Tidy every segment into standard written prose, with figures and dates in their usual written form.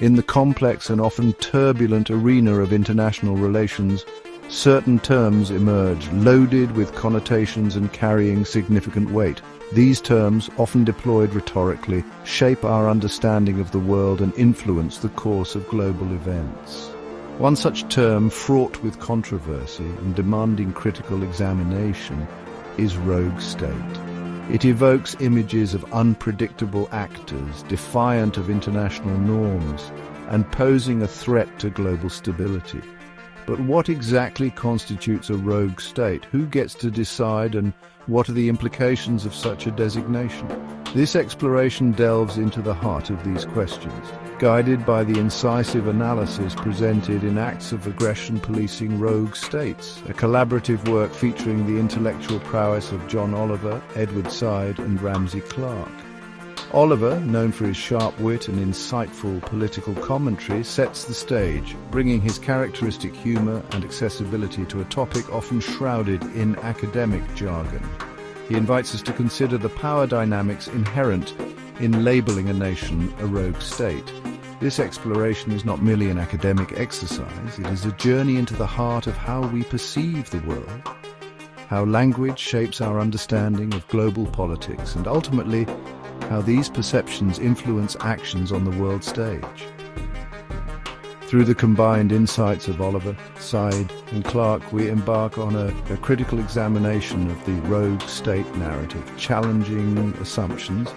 In the complex and often turbulent arena of international relations, certain terms emerge, loaded with connotations and carrying significant weight. These terms, often deployed rhetorically, shape our understanding of the world and influence the course of global events. One such term, fraught with controversy and demanding critical examination, is rogue state. It evokes images of unpredictable actors, defiant of international norms, and posing a threat to global stability. But what exactly constitutes a rogue state? Who gets to decide, and what are the implications of such a designation? This exploration delves into the heart of these questions, guided by the incisive analysis presented in Acts of Aggression Policing Rogue States, a collaborative work featuring the intellectual prowess of John Oliver, Edward Said, and Ramsey Clark. Oliver, known for his sharp wit and insightful political commentary, sets the stage, bringing his characteristic humor and accessibility to a topic often shrouded in academic jargon. He invites us to consider the power dynamics inherent in labeling a nation a rogue state. This exploration is not merely an academic exercise, it is a journey into the heart of how we perceive the world, how language shapes our understanding of global politics, and ultimately, how these perceptions influence actions on the world stage. Through the combined insights of Oliver, Said, and Clark, we embark on a critical examination of the rogue state narrative, challenging assumptions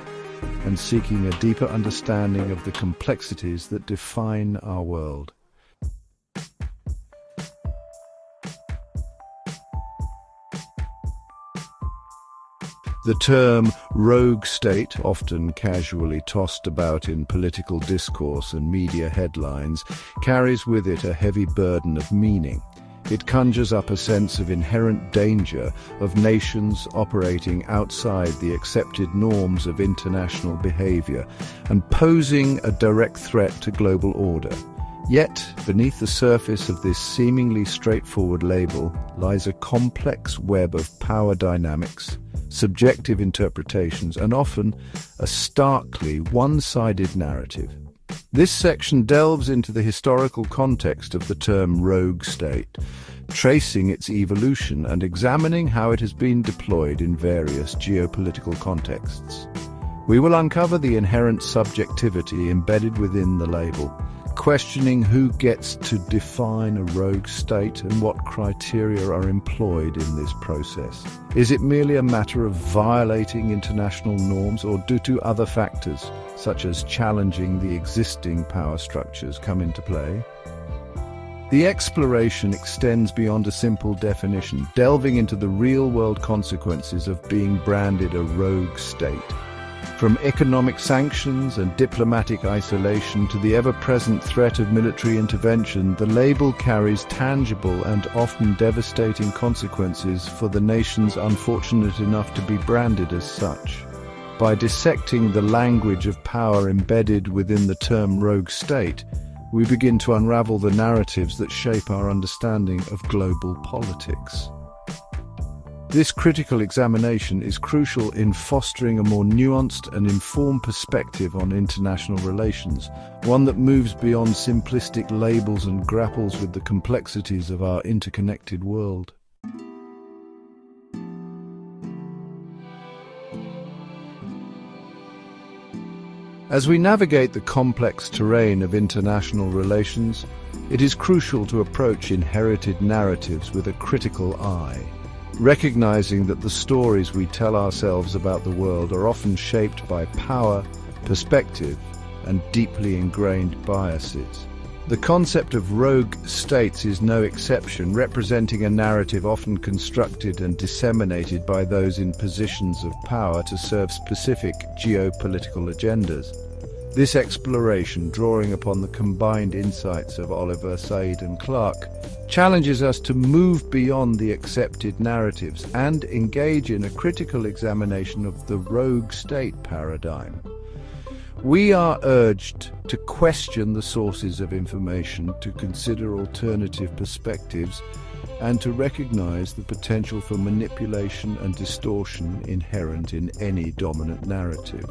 and seeking a deeper understanding of the complexities that define our world. The term rogue state, often casually tossed about in political discourse and media headlines, carries with it a heavy burden of meaning. It conjures up a sense of inherent danger of nations operating outside the accepted norms of international behavior and posing a direct threat to global order. Yet, beneath the surface of this seemingly straightforward label lies a complex web of power dynamics, subjective interpretations, and often a starkly one-sided narrative. This section delves into the historical context of the term rogue state, tracing its evolution and examining how it has been deployed in various geopolitical contexts. We will uncover the inherent subjectivity embedded within the label, questioning who gets to define a rogue state and what criteria are employed in this process. Is it merely a matter of violating international norms, or do other factors, such as challenging the existing power structures, come into play? The exploration extends beyond a simple definition, delving into the real-world consequences of being branded a rogue state. From economic sanctions and diplomatic isolation to the ever-present threat of military intervention, the label carries tangible and often devastating consequences for the nations unfortunate enough to be branded as such. By dissecting the language of power embedded within the term rogue state, we begin to unravel the narratives that shape our understanding of global politics. This critical examination is crucial in fostering a more nuanced and informed perspective on international relations, one that moves beyond simplistic labels and grapples with the complexities of our interconnected world. As we navigate the complex terrain of international relations, it is crucial to approach inherited narratives with a critical eye, recognizing that the stories we tell ourselves about the world are often shaped by power, perspective, and deeply ingrained biases. The concept of rogue states is no exception, representing a narrative often constructed and disseminated by those in positions of power to serve specific geopolitical agendas. This exploration, drawing upon the combined insights of Oliver, Said, and Clark, challenges us to move beyond the accepted narratives and engage in a critical examination of the rogue state paradigm. We are urged to question the sources of information, to consider alternative perspectives, and to recognize the potential for manipulation and distortion inherent in any dominant narrative.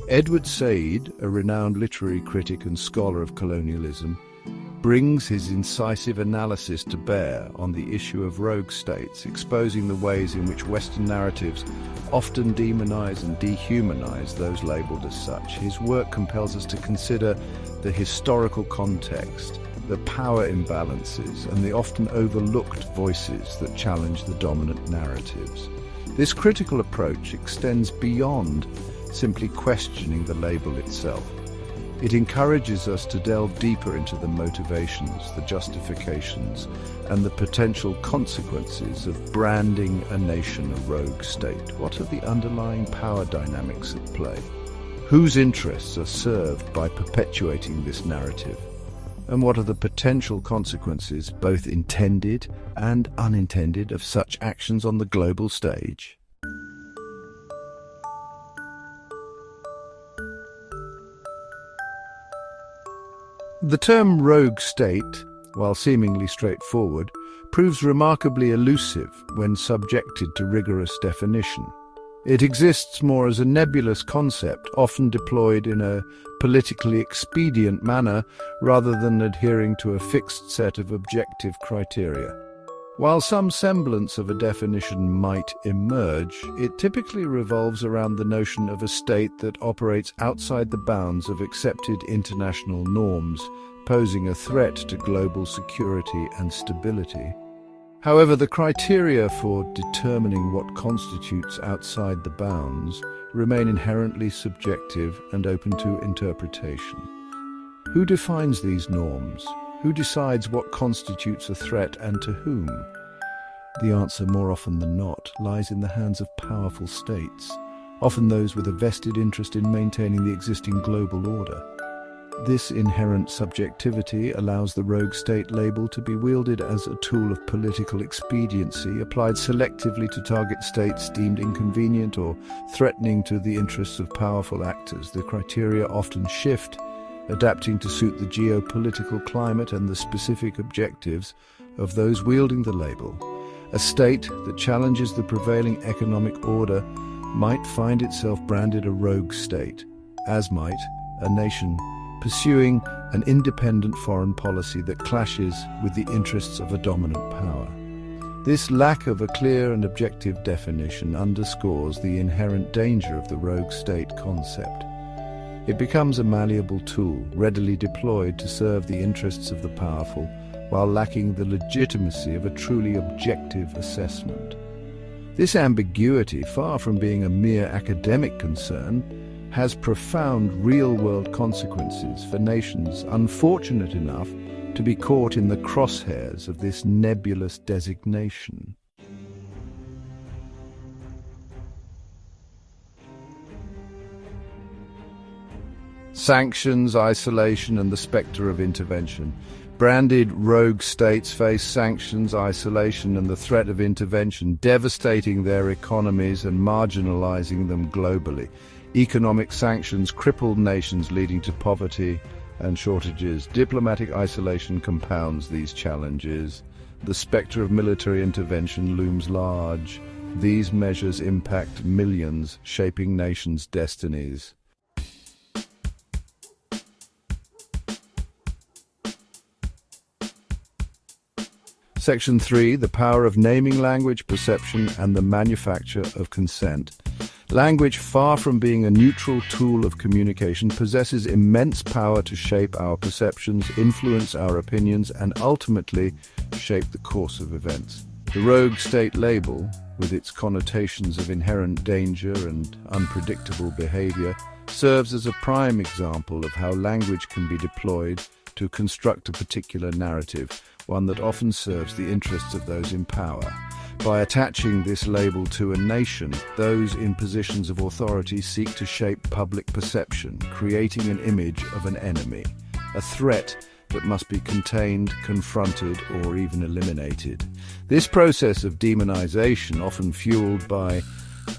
Edward Said, a renowned literary critic and scholar of colonialism, brings his incisive analysis to bear on the issue of rogue states, exposing the ways in which Western narratives often demonize and dehumanize those labeled as such. His work compels us to consider the historical context, the power imbalances, and the often overlooked voices that challenge the dominant narratives. This critical approach extends beyond simply questioning the label itself. It encourages us to delve deeper into the motivations, the justifications, and the potential consequences of branding a nation a rogue state. What are the underlying power dynamics at play? Whose interests are served by perpetuating this narrative? And what are the potential consequences, both intended and unintended, of such actions on the global stage? The term rogue state, while seemingly straightforward, proves remarkably elusive when subjected to rigorous definition. It exists more as a nebulous concept, often deployed in a politically expedient manner rather than adhering to a fixed set of objective criteria. While some semblance of a definition might emerge, it typically revolves around the notion of a state that operates outside the bounds of accepted international norms, posing a threat to global security and stability. However, the criteria for determining what constitutes outside the bounds remain inherently subjective and open to interpretation. Who defines these norms? Who decides what constitutes a threat and to whom? The answer, more often than not, lies in the hands of powerful states, often those with a vested interest in maintaining the existing global order. This inherent subjectivity allows the rogue state label to be wielded as a tool of political expediency, applied selectively to target states deemed inconvenient or threatening to the interests of powerful actors. The criteria often shift, adapting to suit the geopolitical climate and the specific objectives of those wielding the label. A state that challenges the prevailing economic order might find itself branded a rogue state, as might a nation pursuing an independent foreign policy that clashes with the interests of a dominant power. This lack of a clear and objective definition underscores the inherent danger of the rogue state concept. It becomes a malleable tool, readily deployed to serve the interests of the powerful, while lacking the legitimacy of a truly objective assessment. This ambiguity, far from being a mere academic concern, has profound real-world consequences for nations unfortunate enough to be caught in the crosshairs of this nebulous designation. Sanctions, isolation, and the spectre of intervention. Branded rogue states face sanctions, isolation, and the threat of intervention, devastating their economies and marginalizing them globally. Economic sanctions cripple nations, leading to poverty and shortages. Diplomatic isolation compounds these challenges. The spectre of military intervention looms large. These measures impact millions, shaping nations' destinies. Section 3, the power of naming language, perception, and the manufacture of consent. Language, far from being a neutral tool of communication, possesses immense power to shape our perceptions, influence our opinions, and ultimately shape the course of events. The rogue state label, with its connotations of inherent danger and unpredictable behavior, serves as a prime example of how language can be deployed to construct a particular narrative, one that often serves the interests of those in power. By attaching this label to a nation, those in positions of authority seek to shape public perception, creating an image of an enemy, a threat that must be contained, confronted, or even eliminated. This process of demonization, often fueled by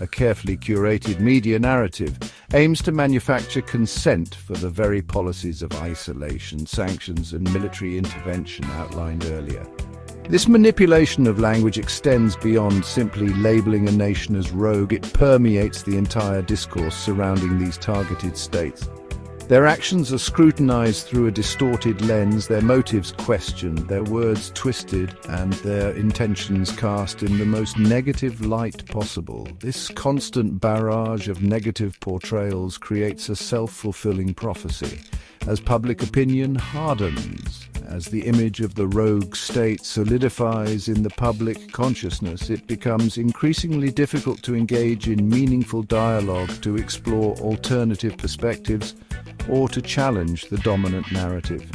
a carefully curated media narrative, aims to manufacture consent for the very policies of isolation, sanctions, and military intervention outlined earlier. This manipulation of language extends beyond simply labeling a nation as rogue. It permeates the entire discourse surrounding these targeted states. Their actions are scrutinized through a distorted lens, their motives questioned, their words twisted, and their intentions cast in the most negative light possible. This constant barrage of negative portrayals creates a self-fulfilling prophecy. As public opinion hardens, as the image of the rogue state solidifies in the public consciousness, it becomes increasingly difficult to engage in meaningful dialogue, to explore alternative perspectives, or to challenge the dominant narrative.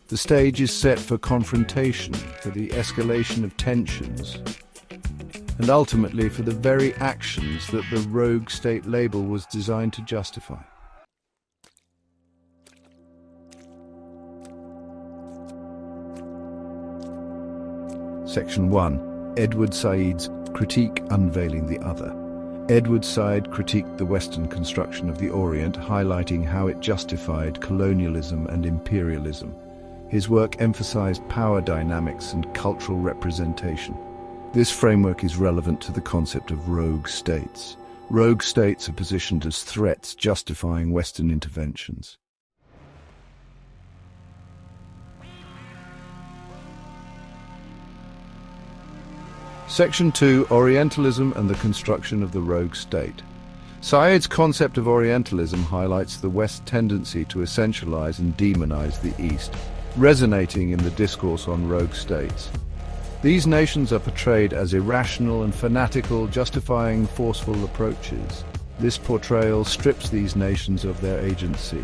The stage is set for confrontation, for the escalation of tensions, and ultimately for the very actions that the rogue state label was designed to justify. Section 1. Edward Said's Critique Unveiling the Other. Edward Said critiqued the Western construction of the Orient, highlighting how it justified colonialism and imperialism. His work emphasized power dynamics and cultural representation. This framework is relevant to the concept of rogue states. Rogue states are positioned as threats justifying Western interventions. Section 2. Orientalism and the construction of the rogue state. Said's concept of Orientalism highlights the West's tendency to essentialize and demonize the East, resonating in the discourse on rogue states. These nations are portrayed as irrational and fanatical, justifying forceful approaches. This portrayal strips these nations of their agency,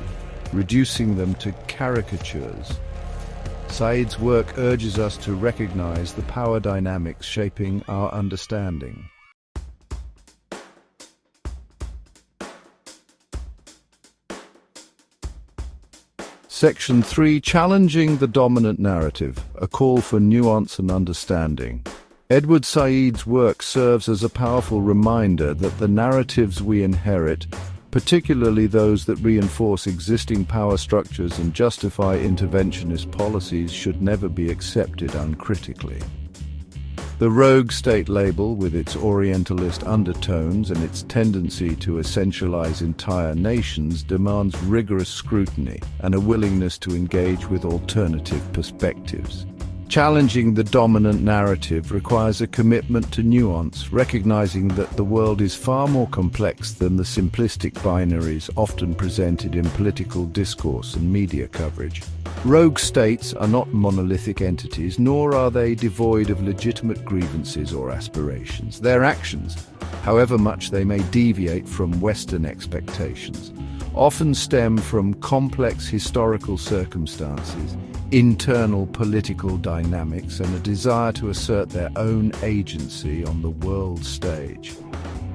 reducing them to caricatures. Said's work urges us to recognize the power dynamics shaping our understanding. Section 3. Challenging the dominant narrative, a call for nuance and understanding. Edward Said's work serves as a powerful reminder that the narratives we inherit, particularly those that reinforce existing power structures and justify interventionist policies, should never be accepted uncritically. The rogue state label, with its Orientalist undertones and its tendency to essentialize entire nations, demands rigorous scrutiny and a willingness to engage with alternative perspectives. Challenging the dominant narrative requires a commitment to nuance, recognizing that the world is far more complex than the simplistic binaries often presented in political discourse and media coverage. Rogue states are not monolithic entities, nor are they devoid of legitimate grievances or aspirations. Their actions, however much they may deviate from Western expectations, often stem from complex historical circumstances, internal political dynamics, and a desire to assert their own agency on the world stage.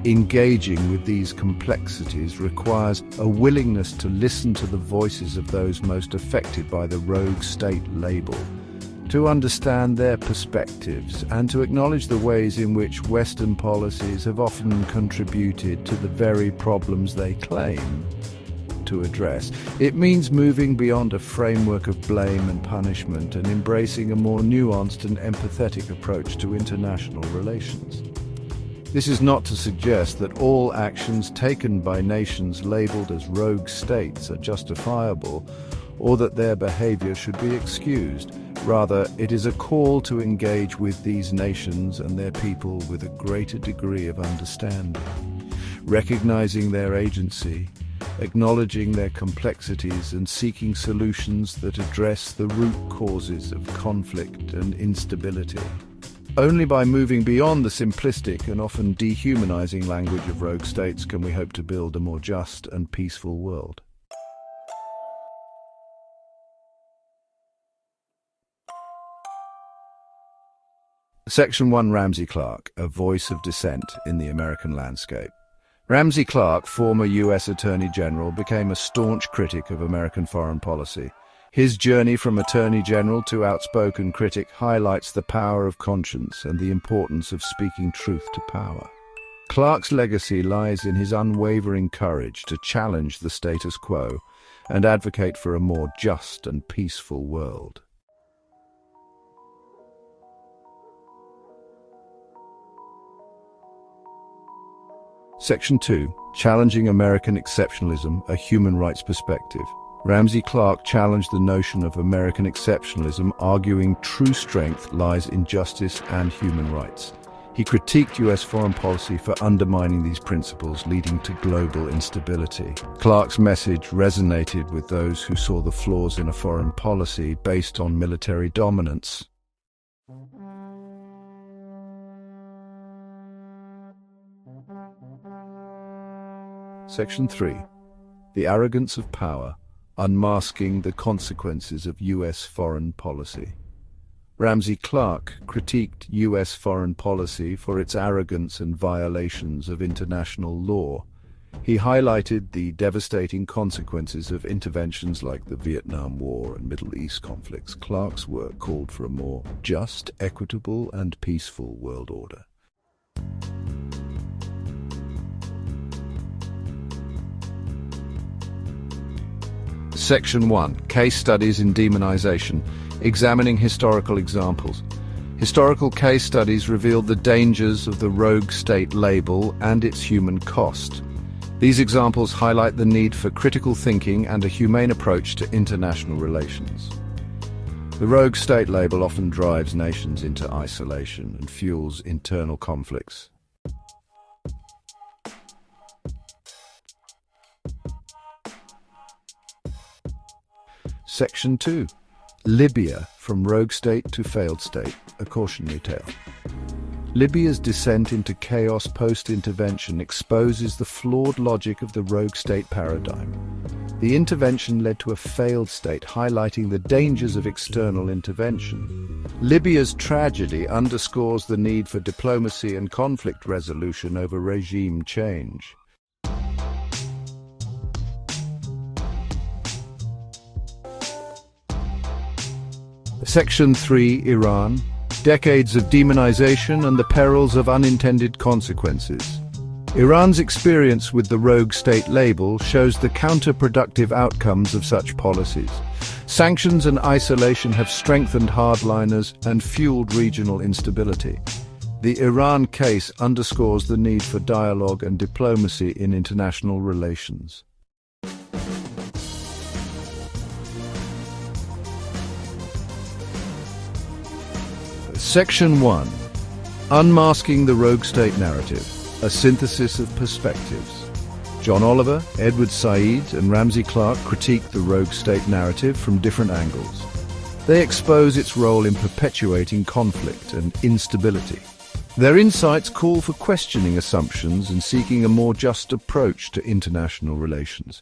Engaging with these complexities requires a willingness to listen to the voices of those most affected by the rogue state label, to understand their perspectives, and to acknowledge the ways in which Western policies have often contributed to the very problems they claim to address. It means moving beyond a framework of blame and punishment and embracing a more nuanced and empathetic approach to international relations. This is not to suggest that all actions taken by nations labeled as rogue states are justifiable or that their behavior should be excused. Rather, it is a call to engage with these nations and their people with a greater degree of understanding, recognizing their agency, acknowledging their complexities, and seeking solutions that address the root causes of conflict and instability. Only by moving beyond the simplistic and often dehumanizing language of rogue states can we hope to build a more just and peaceful world. Section 1. Ramsey Clark, a voice of dissent in the American landscape. Ramsey Clark, former U.S. Attorney General, became a staunch critic of American foreign policy. His journey from Attorney General to outspoken critic highlights the power of conscience and the importance of speaking truth to power. Clark's legacy lies in his unwavering courage to challenge the status quo and advocate for a more just and peaceful world. Section 2. Challenging American Exceptionalism, a Human Rights Perspective. Ramsey Clark challenged the notion of American exceptionalism, arguing true strength lies in justice and human rights. He critiqued U.S. foreign policy for undermining these principles, leading to global instability. Clark's message resonated with those who saw the flaws in a foreign policy based on military dominance. Section 3. The Arrogance of Power, Unmasking the Consequences of U.S. Foreign Policy. Ramsey Clark critiqued U.S. foreign policy for its arrogance and violations of international law. He highlighted the devastating consequences of interventions like the Vietnam War and Middle East conflicts. Clark's work called for a more just, equitable, and peaceful world order. Section 1. Case Studies in Demonization, Examining Historical Examples. Historical case studies revealed the dangers of the rogue state label and its human cost. These examples highlight the need for critical thinking and a humane approach to international relations. The rogue state label often drives nations into isolation and fuels internal conflicts. Section 2. Libya, From Rogue State to Failed State, a Cautionary Tale. Libya's descent into chaos post-intervention exposes the flawed logic of the rogue state paradigm. The intervention led to a failed state, highlighting the dangers of external intervention. Libya's tragedy underscores the need for diplomacy and conflict resolution over regime change. Section 3. Iran, Decades of Demonization and the Perils of Unintended Consequences. Iran's experience with the rogue state label shows the counterproductive outcomes of such policies. Sanctions and isolation have strengthened hardliners and fueled regional instability. The Iran case underscores the need for dialogue and diplomacy in international relations. Section 1. Unmasking the Rogue State Narrative, a Synthesis of Perspectives. John Oliver, Edward Said, and Ramsey Clark critique the rogue state narrative from different angles. They expose its role in perpetuating conflict and instability. Their insights call for questioning assumptions and seeking a more just approach to international relations.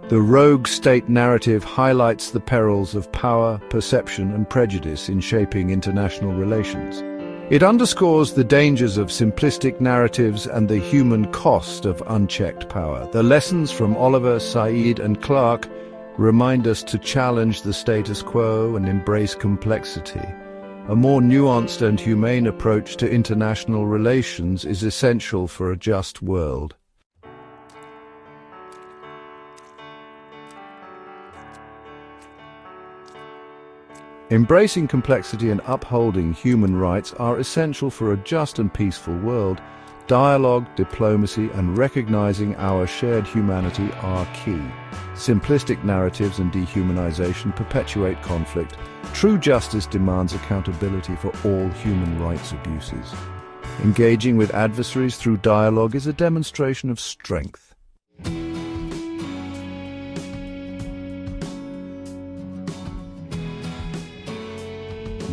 The rogue state narrative highlights the perils of power, perception, and prejudice in shaping international relations. It underscores the dangers of simplistic narratives and the human cost of unchecked power. The lessons from Oliver, Said, and Clark remind us to challenge the status quo and embrace complexity. A more nuanced and humane approach to international relations is essential for a just world. Embracing complexity and upholding human rights are essential for a just and peaceful world. Dialogue, diplomacy, and recognizing our shared humanity are key. Simplistic narratives and dehumanization perpetuate conflict. True justice demands accountability for all human rights abuses. Engaging with adversaries through dialogue is a demonstration of strength.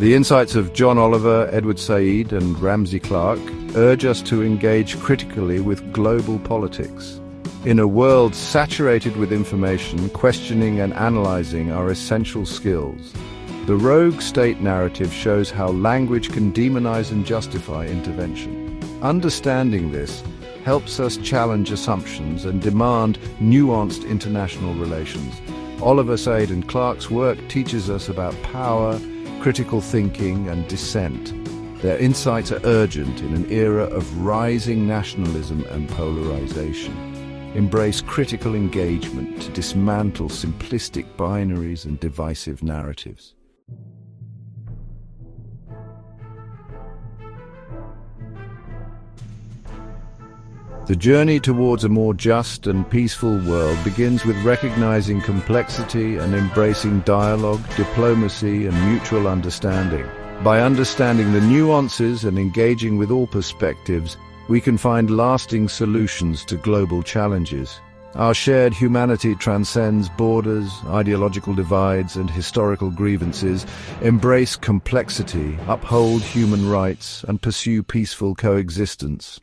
The insights of John Oliver, Edward Said, and Ramsey Clark urge us to engage critically with global politics. In a world saturated with information, questioning and analyzing are essential skills. The rogue state narrative shows how language can demonize and justify intervention. Understanding this helps us challenge assumptions and demand nuanced international relations. Oliver, Said, and Clark's work teaches us about power, critical thinking, and dissent. Their insights are urgent in an era of rising nationalism and polarization. Embrace critical engagement to dismantle simplistic binaries and divisive narratives. The journey towards a more just and peaceful world begins with recognizing complexity and embracing dialogue, diplomacy, and mutual understanding. By understanding the nuances and engaging with all perspectives, we can find lasting solutions to global challenges. Our shared humanity transcends borders, ideological divides, and historical grievances. Embrace complexity, uphold human rights, and pursue peaceful coexistence.